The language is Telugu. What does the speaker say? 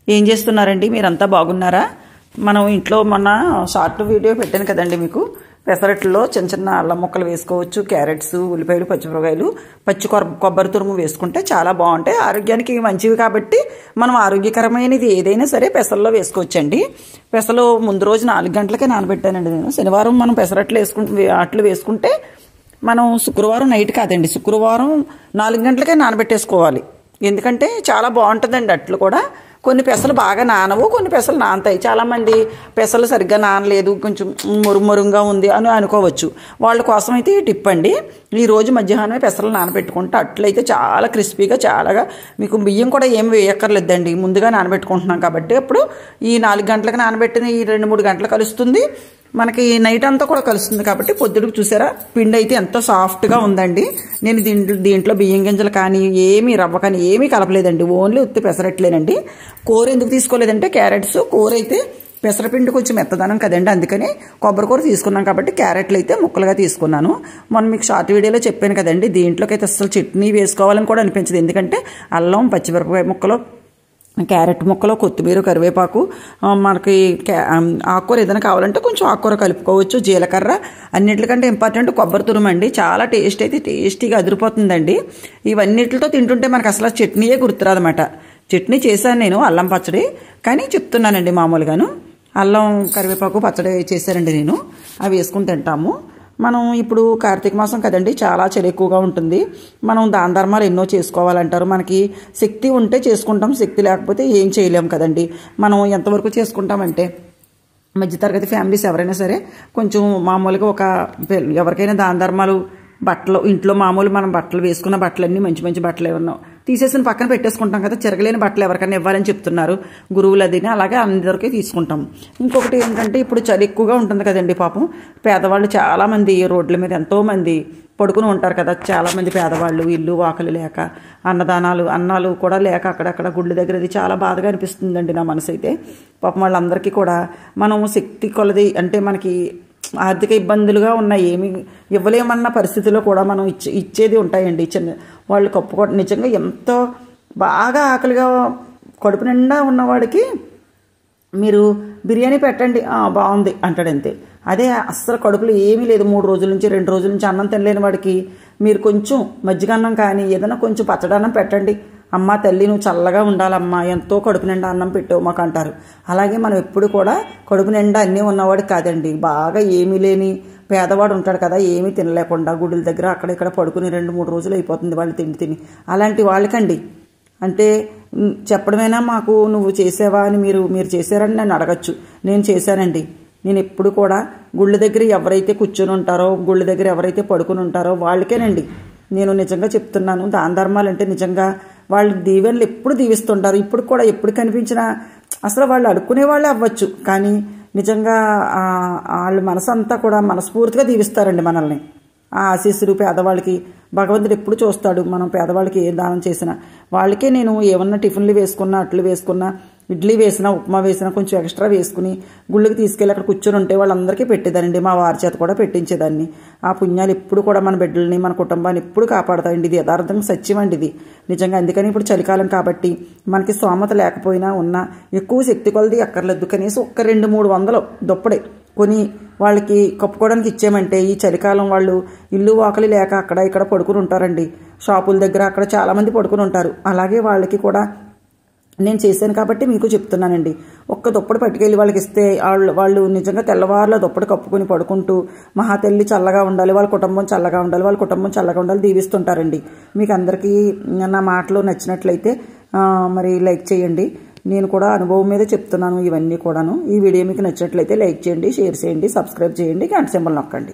ఏం చేస్తున్నారండి? మీరంతా బాగున్నారా? మనం ఇంట్లో మొన్న షార్ట్ వీడియో పెట్టాను కదండి మీకు. పెసరట్లో చిన్న చిన్న అల్లం ముక్కలు వేసుకోవచ్చు, క్యారెట్స్, ఉల్లిపాయలు, పచ్చిమిరపకాయలు, పచ్చి కొబ్బరి తురుము వేసుకుంటే చాలా బాగుంటాయి. ఆరోగ్యానికి మంచివి కాబట్టి మనం ఆరోగ్యకరమైనది ఏదైనా సరే పెసల్లో వేసుకోవచ్చండి. పెసలు ముందు రోజు 4 గంటలకే నానబెట్టానండి నేను. శనివారం మనం పెసరట్లు వేసుకుంటే మనం శుక్రవారం నైట్ కాదండి, శుక్రవారం 4 గంటలకే నానబెట్టేసుకోవాలి. ఎందుకంటే చాలా బాగుంటుందండి అట్లు కూడా. కొన్ని పెసలు బాగా నానవు, కొన్ని పెసలు నానతాయి. చాలామంది పెసలు సరిగ్గా నానలేదు, కొంచెం మురుమురుగా ఉంది అని అనుకోవచ్చు. వాళ్ళ కోసం అయితే టిప్ అండి. ఈరోజు మధ్యాహ్నమే పెసలు నానబెట్టుకుంటే అట్లయితే చాలా క్రిస్పీగా, చాలాగా మీకు బియ్యం కూడా ఏమి వేయక్కర్లేదండి, ముందుగా నానబెట్టుకుంటున్నాం కాబట్టి. అప్పుడు ఈ 4 గంటలకు నానబెట్టిన ఈ 2-3 గంటలు కలుస్తుంది, మనకి నైట్ అంతా కూడా కలుస్తుంది. కాబట్టి పొద్దుడికి చూసారా పిండి అయితే ఎంత సాఫ్ట్గా ఉందండి. నేను దీంట్లో బియ్యం గింజలు కానీ ఏమీ రవ్వ కానీ ఏమీ కలపలేదండి, ఓన్లీ ఉత్తి పెసరట్లేనండి. కూర ఎందుకు తీసుకోలేదంటే క్యారెట్స్ కూర అయితే పెసరపిండి కొంచెం మెత్తదనం కదండి, అందుకని కొబ్బరి కూర తీసుకున్నాం కాబట్టి క్యారెట్లు అయితే ముక్కలుగా తీసుకున్నాను. మొన్న మీకు షార్ట్ వీడియోలో చెప్పాను కదండి, దీంట్లోకి అయితే అసలు చట్నీ వేసుకోవాలని కూడా అనిపించదు. ఎందుకంటే అల్లం, పచ్చిమిరపకాయ ముక్కలు, క్యారెట్ ముక్కలు, కొత్తిమీర, కరివేపాకు, మనకి ఆకుకూర ఏదైనా కావాలంటే కొంచెం ఆకుకూర కలుపుకోవచ్చు, జీలకర్ర, అన్నిటికంటే ఇంపార్టెంట్ కొబ్బరి తురుము అండి. చాలా టేస్టీగా అదిరిపోతుందండి. ఇవన్నిటితో తింటుంటే మనకు అసలు చట్నీయే గుర్తురాదన్నమాట. చట్నీ చేశాను నేను, అల్లం పచ్చడి, కానీ చెప్తున్నానండి మామూలుగాను. అల్లం కరివేపాకు పచ్చడి చేశానండి నేను, అవి వేసుకుని తింటాము. మనం ఇప్పుడు కార్తీక మాసం కదండి, చాలా చలి ఎక్కువగా ఉంటుంది. మనం దాన ధర్మాలు ఎన్నో చేసుకోవాలంటారు. మనకి శక్తి ఉంటే చేసుకుంటాం, శక్తి లేకపోతే ఏం చేయలేం కదండి. మనం ఎంతవరకు చేసుకుంటామంటే మధ్యతరగతి ఫ్యామిలీస్ ఎవరైనా సరే కొంచెం మామూలుగా ఎవరికైనా దాన ధర్మాలు, బట్టలు, ఇంట్లో మామూలు మనం బట్టలు వేసుకున్న బట్టలన్నీ మంచి మంచి బట్టలు ఏమన్నా తీసేసిన పక్కన పెట్టేసుకుంటాం కదా. చిరగలేని బట్టలు ఎవరికైనా ఇవ్వాలని చెప్తున్నారు గురువులు, అదిని అలాగే అందరికీ తీసుకుంటాం. ఇంకొకటి ఏంటంటే ఇప్పుడు చలి ఎక్కువగా ఉంటుంది కదండి. పాపం పేదవాళ్ళు చాలామంది రోడ్ల మీద ఎంతోమంది పడుకుని ఉంటారు కదా. చాలామంది పేదవాళ్ళు ఇల్లు వాకలు లేక, అన్నాలు కూడా లేక అక్కడక్కడ గుళ్ళ దగ్గర, అది చాలా బాధగా అనిపిస్తుందండి నా మనసు అయితే. పాపం వాళ్ళందరికీ కూడా మనం శక్తి కొలది, అంటే మనకి ఆర్థిక ఇబ్బందులుగా ఉన్నాయి, ఏమి ఇవ్వలేమన్న పరిస్థితిలో కూడా మనం ఇచ్చేది ఉంటాయండి. వాళ్ళు కప్పుకోవడం నిజంగా ఎంతో బాగా ఆకలిగా కడుపు నిండా ఉన్నవాడికి మీరు బిర్యానీ పెట్టండి, బాగుంది అంటాడంతే. అదే అస్సలు కడుపులో ఏమీ లేదు, 3 రోజుల నుంచి 2 రోజుల నుంచి అన్నం తినలేని వాడికి మీరు కొంచెం మజ్జిగ అన్నం కానీ ఏదైనా కొంచెం పచ్చడన్నం పెట్టండి. అమ్మ తల్లి నువ్వు చల్లగా ఉండాలమ్మా, ఎంతో కడుపు నిండా అన్నం పెట్టావు మాకు అంటారు. అలాగే మనం ఎప్పుడు కూడా కడుపు నిండా అన్నీ ఉన్నవాడు కాదండి, బాగా ఏమీ లేని పేదవాడు ఉంటాడు కదా, ఏమీ తినలేకుండా గుడుల దగ్గర అక్కడ ఇక్కడ పడుకుని 2-3 రోజులు అయిపోతుంది వాళ్ళు తిని. అలాంటి వాళ్ళకండి అంటే చెప్పడమేనా మాకు నువ్వు చేసావా అని మీరు చేశారని నన్ను అడగచ్చు. నేను చేశానండి. నేను ఎప్పుడు కూడా గుళ్ళ దగ్గర ఎవరైతే కూర్చొని ఉంటారో, గుళ్ళ దగ్గర ఎవరైతే పడుకుని ఉంటారో వాళ్ళకేనండి నేను నిజంగా చెప్తున్నాను. దాన ధర్మాలు అంటే నిజంగా వాళ్ళు దీవెనలు ఎప్పుడు దీవిస్తుంటారు. ఇప్పుడు కూడా ఎప్పుడు కనిపించినా అసలు వాళ్ళు అడుక్కునే వాళ్ళే అవ్వచ్చు, కానీ నిజంగా వాళ్ళ మనసు అంతా కూడా మనస్ఫూర్తిగా దీవిస్తారండి మనల్ని. ఆ ఆశీస్సులు పేదవాళ్ళకి భగవంతుడు ఎప్పుడు చూస్తాడు. మనం పేదవాళ్ళకి ఏ దానం చేసినా వాళ్ళకే నేను ఏమన్నా టిఫిన్లు వేసుకున్నా, అట్లు వేసుకున్నా, ఇడ్లీ వేసినా, ఉప్మా వేసినా కొంచెం ఎక్స్ట్రా వేసుకుని గుళ్ళకి తీసుకెళ్ళి అక్కడ కూర్చొని ఉంటే వాళ్ళందరికీ పెట్టేదానండి. మా వారి చేత కూడా పెట్టించేదాన్ని. ఆ పుణ్యాలు ఎప్పుడు కూడా మన బిడ్డల్ని, మన కుటుంబాన్ని ఎప్పుడు కాపాడుతాయండి. ఇది యథార్థంగా సత్యం అండి ఇది నిజంగా. అందుకని ఇప్పుడు చలికాలం కాబట్టి మనకి స్తోమత లేకపోయినా ఉన్నా ఎక్కువ శక్తి కొలది అక్కర్లేదు, కనీసం ఒక్క 200-300 దుప్పడే కొని వాళ్ళకి కప్పుకోవడానికి ఇచ్చామంటే ఈ చలికాలం వాళ్ళు ఇల్లు వాకలి లేక అక్కడ ఇక్కడ పడుకుని ఉంటారండి. షాపుల దగ్గర అక్కడ చాలామంది పడుకుని ఉంటారు. అలాగే వాళ్ళకి కూడా నేను చేశాను కాబట్టి మీకు చెప్తున్నానండి. ఒక్క దుప్పటి పట్టుకెళ్ళి వాళ్ళకి ఇస్తే వాళ్ళు నిజంగా తెల్లవారులో దుప్పటి కప్పుకొని పడుకుంటూ మహా తల్లి చల్లగా ఉండాలి, వాళ్ళ కుటుంబం చల్లగా ఉండాలి, వాళ్ళ కుటుంబం చల్లగా ఉండాలి దీవిస్తుంటారండి. మీకు అందరికీ నా మాటలు నచ్చినట్లయితే మరి లైక్ చేయండి. నేను కూడా అనుభవం మీద చెప్తున్నాను ఇవన్నీ కూడాను. ఈ వీడియో మీకు నచ్చినట్లయితే లైక్ చేయండి, షేర్ చేయండి, సబ్స్క్రైబ్ చేయండి, గంట సింబల్ నొక్కండి.